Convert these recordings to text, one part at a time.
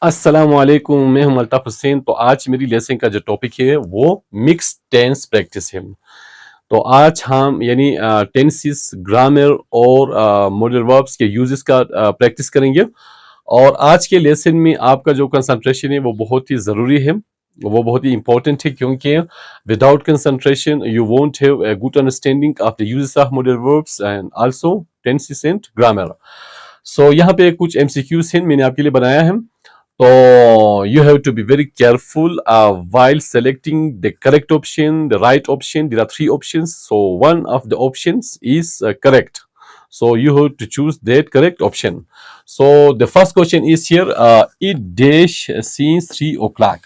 अस्सलामुअलैकुम, मैं हूं अल्ताफ हुसैन। तो आज मेरी लेसन का जो टॉपिक है वो मिक्स टेंस प्रैक्टिस है। तो आज हम यानी टेंसेस, ग्रामर और मॉडल वर्ब्स के यूजेस का प्रैक्टिस करेंगे। और आज के लेसन में आपका जो कंसंट्रेशन है वो बहुत ही ज़रूरी है, वो बहुत ही इंपॉर्टेंट है, क्योंकि without concentration you won't have a good understanding of the uses of modal verbs and also tenses and grammar. So यहाँ पे कुछ एमसीक्यूज हैं मैंने आपके लिए बनाया है। So you have to be very careful while selecting the correct option, the right option. There are three options. So one of the options is correct. So you have to choose that correct option. So the first question is here. It dash since 3 o'clock.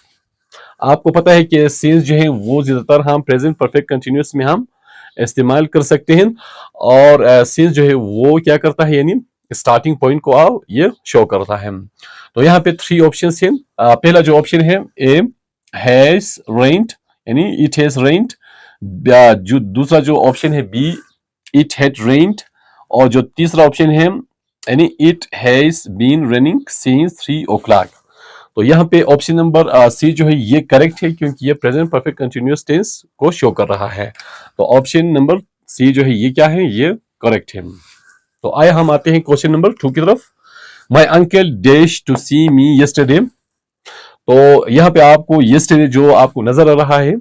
आपको पता है कि since जो है वो ज्यादातर हम present perfect continuous में हम इस्तेमाल कर सकते हैं। और since जो है वो क्या करता है, यानी स्टार्टिंग पॉइंट को आप ये शो करता है। तो यहाँ पे थ्री ऑप्शन हैं। पहला जो ऑप्शन है ए हैज रेंट, यानी इट हैज रेंट। जो दूसरा जो ऑप्शन है बी इट हैड रेंट। और जो तीसरा ऑप्शन है यानी it has been running since 3 o'clock। तो यहाँ पे ऑप्शन नंबर सी जो है ये करेक्ट है, क्योंकि ये प्रेजेंट परफेक्ट कंटिन्यूअस टेंस को शो कर रहा है। तो ऑप्शन नंबर सी जो है ये क्या है, ये करेक्ट है। तो आए हम आते हैं क्वेश्चन नंबर 2 की तरफ। My uncle dash to see me yesterday. तो यहाँ पे आपको यस्टरडे जो आपको नजर आ रहा है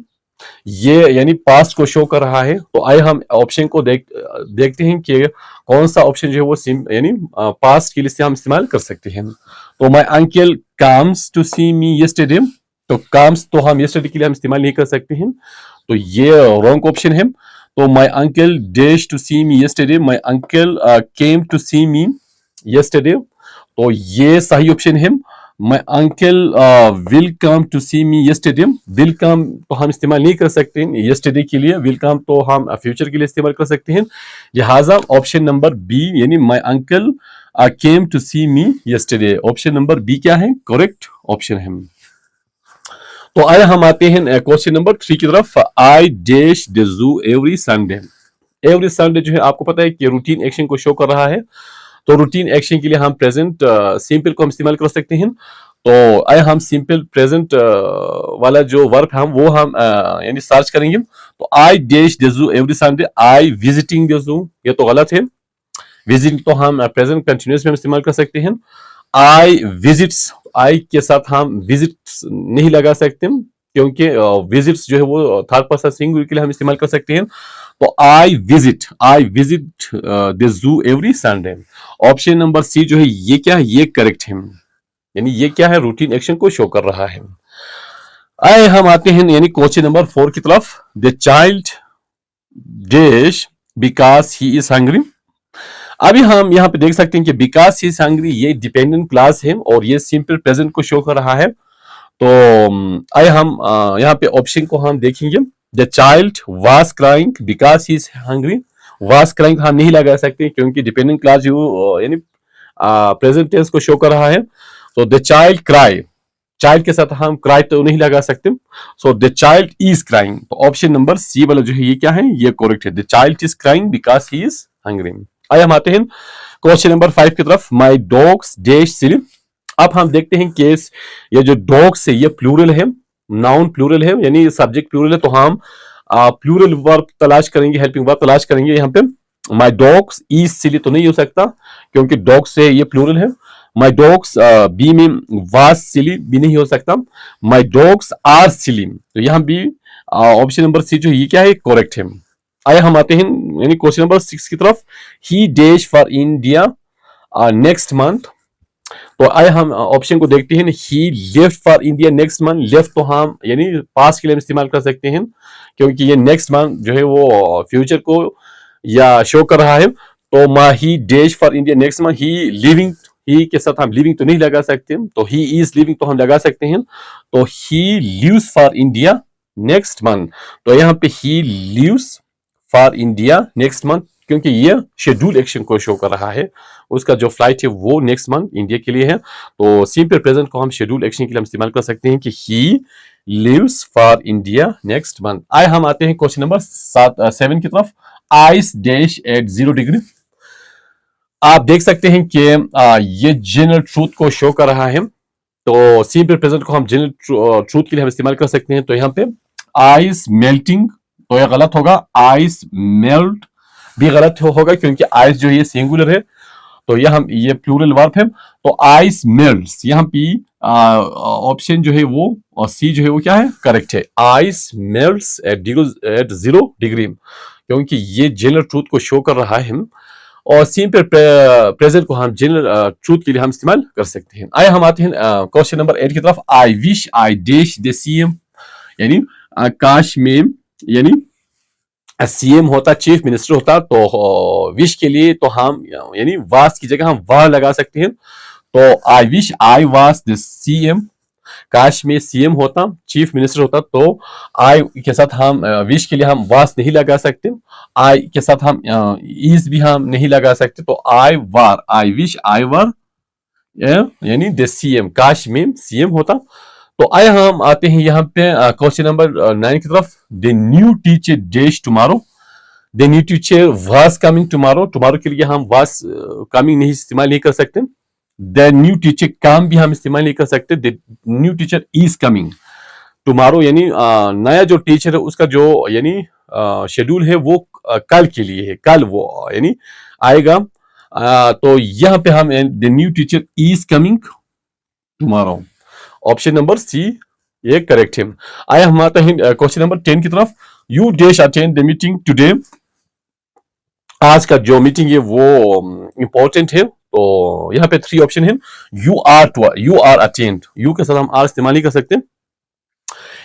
ये यानी पास्ट को शो कर रहा है। तो आइए हम ऑप्शन को देखते हैं कि कौन सा ऑप्शन जो है वो यानी पास्ट के लिए से हम इस्तेमाल कर सकते हैं। तो my uncle comes to see me yesterday. तो कम्स तो हम यस्टरडे के लिए हम इस्तेमाल नहीं कर सकते हैं, तो ये रॉन्ग ऑप्शन है। तो my uncle dash to see me yesterday, my uncle came to see me yesterday. तो ये सही ऑप्शन है। My uncle will come to see me yesterday. Will come तो हम इस्तेमाल नहीं कर सकते हैं यस्टरडे के लिए, विल कम तो हम फ्यूचर के लिए इस्तेमाल कर सकते हैं। लिहाजा ऑप्शन नंबर बी यानी my uncle came to see me yesterday, option number B क्या है, करेक्ट ऑप्शन है। तो आइए हम आते हैं क्वेश्चन नंबर 3 की तरफ। I dash the zoo every Sunday. Every Sunday जो है आपको पता है कि रूटीन एक्शन को शो कर रहा है। तो रूटीन एक्शन के लिए हम प्रेजेंट सिंपल को हम इस्तेमाल कर सकते हैं। तो आइए हम सिंपल प्रेजेंट वाला जो वर्ब हम वो हम यानी सर्च करेंगे। तो I dash the zoo every Sunday, I visiting the zoo, ये तो गलत है। विजिटिंग तो हम प्रेजेंट कंटिन्यूस में इस्तेमाल कर सकते हैं। आई विजिट्स, आई के साथ हम विजिट नहीं लगा सकते, क्योंकि विजिट्स जो है वो थर्ड पर्सन सिंगुलर के लिए हम इस्तेमाल कर सकते हैं। तो I visit the zoo every Sunday. Option number C जो है ये क्या है, ये करेक्ट है, यानी ये क्या है, रूटीन एक्शन को शो कर रहा है। आए हम आते हैं यानी क्वेश्चन नंबर 4 की तरफ। The child dash because he is hungry. अभी हम यहाँ पे देख सकते हैं कि बिकॉज ही इज हंग्री ये डिपेंडेंट क्लास है और ये सिंपल प्रेजेंट को शो कर रहा है। तो आइए हम यहाँ पे ऑप्शन को हम देखेंगे। The child was crying because he is hungry. Was crying हम नहीं लगा सकते, क्योंकि डिपेंडेंट क्लास जो यानी प्रेजेंट टेंस को शो कर रहा है। तो द चाइल्ड क्राई, चाइल्ड के साथ हम क्राई तो नहीं लगा सकते। So the child is crying, तो ऑप्शन नंबर सी वाला जो है ये क्या है, ये करेक्ट है। The child is crying because he is hungry. आइए हम आते हैं क्वेश्चन नंबर 5 की तरफ। माई डॉग्स डैश सिली। अब हम देखते हैं केस, ये जो डॉग्स है ये प्लूरल है, नाउन प्लूरल है, यानी सब्जेक्ट प्लूरल है। तो हम प्लूरल वर्ब तलाश करेंगे, हेल्पिंग वर्ब तलाश करेंगे। यहाँ पे माई डॉग्स इज सिली तो नहीं हो सकता, क्योंकि डॉग्स से ये प्लूरल है। माई डॉग्स बी में वाज सिली भी नहीं हो सकता। माई डॉग्स आर सिली, तो यहाँ भी ऑप्शन नंबर सी जो ये क्या है, करेक्ट है। आइए हम आते हैं यानी क्वेश्चन नंबर 6 की तरफ। He dash for India next month. तो आइए हम ऑप्शन को देखते हैं। He left for India next month. Left तो हम यानी पास्ट के लिए इस्तेमाल कर सकते हैं, क्योंकि ये नेक्स्ट मंथ जो है वो फ्यूचर को या शो कर रहा है। तो he dash for India next month. He living, he के साथ हम लिविंग तो नहीं लगा सकते, तो ही इज लिविंग तो हम लगा सकते हैं। तो he lives for India next month. तो यहाँ पे he lives for India next month, क्योंकि ये शेड्यूल एक्शन को शो कर रहा है। उसका जो फ्लाइट है वो नेक्स्ट मंथ इंडिया के लिए है। तो सिंपल प्रेजेंट को हम शेड्यूल एक्शन के लिए हम इस्तेमाल कर सकते हैं कि he lives for India next month. आए हम आते हैं क्वेश्चन नंबर 7 की तरफ। Ice dash at 0 degree. आप देख सकते हैं कि ये जनरल ट्रूथ को शो कर रहा है। तो सिंपल प्रेजेंट को हम जनरल ट्रूथ के लिए हम इस्तेमाल कर सकते हैं। तो यहाँ पे आइस मेल्टिंग, तो यह गलत होगा। आइस मेल्ट भी गलत होगा क्योंकि आइस जो है ये सिंगुलर है, तो यह हम ये प्लूरल वर्ब है। तो आइस मेल्ट्स, यहाँ पे ऑप्शन जो है वो और सी जो है वो क्या है, करेक्ट है। आइस मेल्ट्स एट 0 डिग्री, क्योंकि ये जनरल ट्रूथ को शो कर रहा है। और सिंपल प्रेजेंट को हम जनरल ट्रूथ के लिए हम इस्तेमाल कर सकते हैं। आइए हम आते हैं क्वेश्चन नंबर 8 की तरफ। I wish I dash the CM, यानी काश में, यानी सीएम होता, चीफ मिनिस्टर होता, तो विश के लिए तो हम यानी वास की जगह हम वाह लगा सकते हैं। तो आई विश आई वास द सीएम, काश में सीएम होता, चीफ मिनिस्टर होता, तो आई के साथ हम विश के लिए हम वास नहीं लगा सकते। आई के साथ हम इज भी हम नहीं लगा सकते। तो आई वार, आई विश आई वार यानी द सीएम, काश में सीएम होता। तो आए हम आते हैं यहाँ पे क्वेश्चन नंबर 9 की तरफ। The new teacher dash tomorrow, the new teacher was coming tomorrow, tomorrow के लिए हम वाज कमिंग नहीं इस्तेमाल नहीं कर सकते। द न्यू टीचर कम भी हम इस्तेमाल नहीं कर सकते। The new teacher is coming tomorrow, यानी नया जो टीचर है उसका जो यानी शेड्यूल है वो कल के लिए है, कल वो यानी आएगा। तो यहाँ पे हम the new teacher is coming tomorrow, option number C ये करेक्ट है। आया हम आते हैं क्वेश्चन नंबर 10 की तरफ। You dash attend the meeting today, आज का जो मीटिंग है वो इंपॉर्टेंट है। तो यहाँ पे 3 ऑप्शन है। यू आर अटेंड, यू के साथ हम आर इस्तेमाल नहीं कर सकते,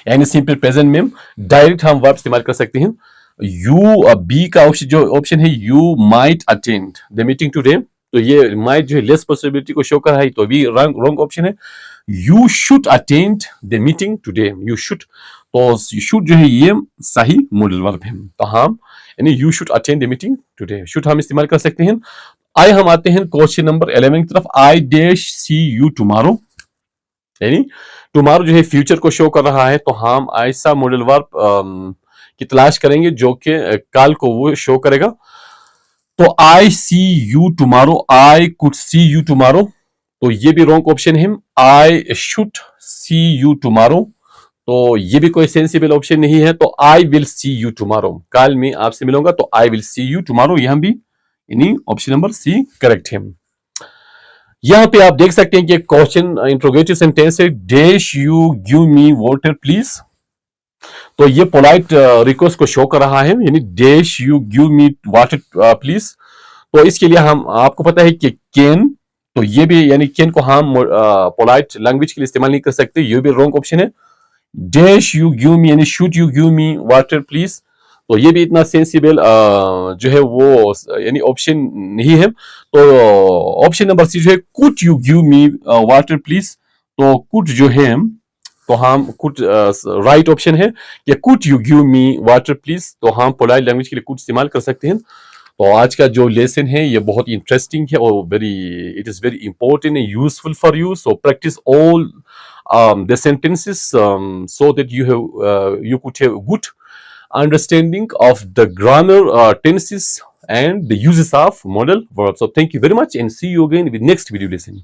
यानी सिंपल प्रेजेंट में डायरेक्ट हम वर्ब इस्तेमाल कर सकते हैं। यू बी का जो ऑप्शन है, you might attend the meeting today, तो ये माइट जो है लेस पॉसिबिलिटी को शो कर रहा है, तो भी रॉन्ग ऑप्शन है। You should attend the meeting today, you should, तो शुड जो है ये सही मॉडल वर्ब है। तो हम यानी you should attend the meeting today, should हम इस्तेमाल कर सकते हैं। आइए हम आते हैं क्वेश्चन नंबर 11 की तरफ। I dash see you tomorrow, यानी टुमारो जो है फ्यूचर को शो कर रहा है, तो हम ऐसा मॉडल वर्ब की तलाश करेंगे जो कि कल को वो शो करेगा। तो I see you tomorrow, I could see you tomorrow, तो ये भी रॉन्ग ऑप्शन है। I should see you tomorrow, तो ये भी कोई सेंसिबल ऑप्शन नहीं है। तो I will see you tomorrow, कल मैं आपसे मिलूंगा, तो I will see you tomorrow, यहां भी यानी ऑप्शन नंबर सी करेक्ट है। यहां पे आप देख सकते हैं कि क्वेश्चन इंट्रोगेटिव सेंटेंस है, dash you give me water please, तो ये पोलाइट रिक्वेस्ट को शो कर रहा है, यानी dash you give me water please. तो इसके लिए हम आपको पता है कि कैन, तो ये भी यानी कैन को हम पोलाइट लैंग्वेज के लिए इस्तेमाल नहीं कर सकते, ये भी रॉन्ग ऑप्शन है। डैश यू गिव मी यानी should you give me water please, तो ये भी इतना सेंसिबल जो है वो यानी ऑप्शन नहीं है। तो ऑप्शन नंबर सी जो है, could you give me water please, तो कुड जो है तो हम कुड राइट ऑप्शन है कि could you give me water please, तो हम पोलाइट लैंग्वेज के लिए कुड इस्तेमाल कर सकते हैं। तो आज का जो लेसन है ये बहुत इंटरेस्टिंग है और it is very important and useful for you. So practice all the sentences so that you could have good understanding of the grammar, tenses and the uses of modal verbs. So thank you very much and see you again with next video lesson.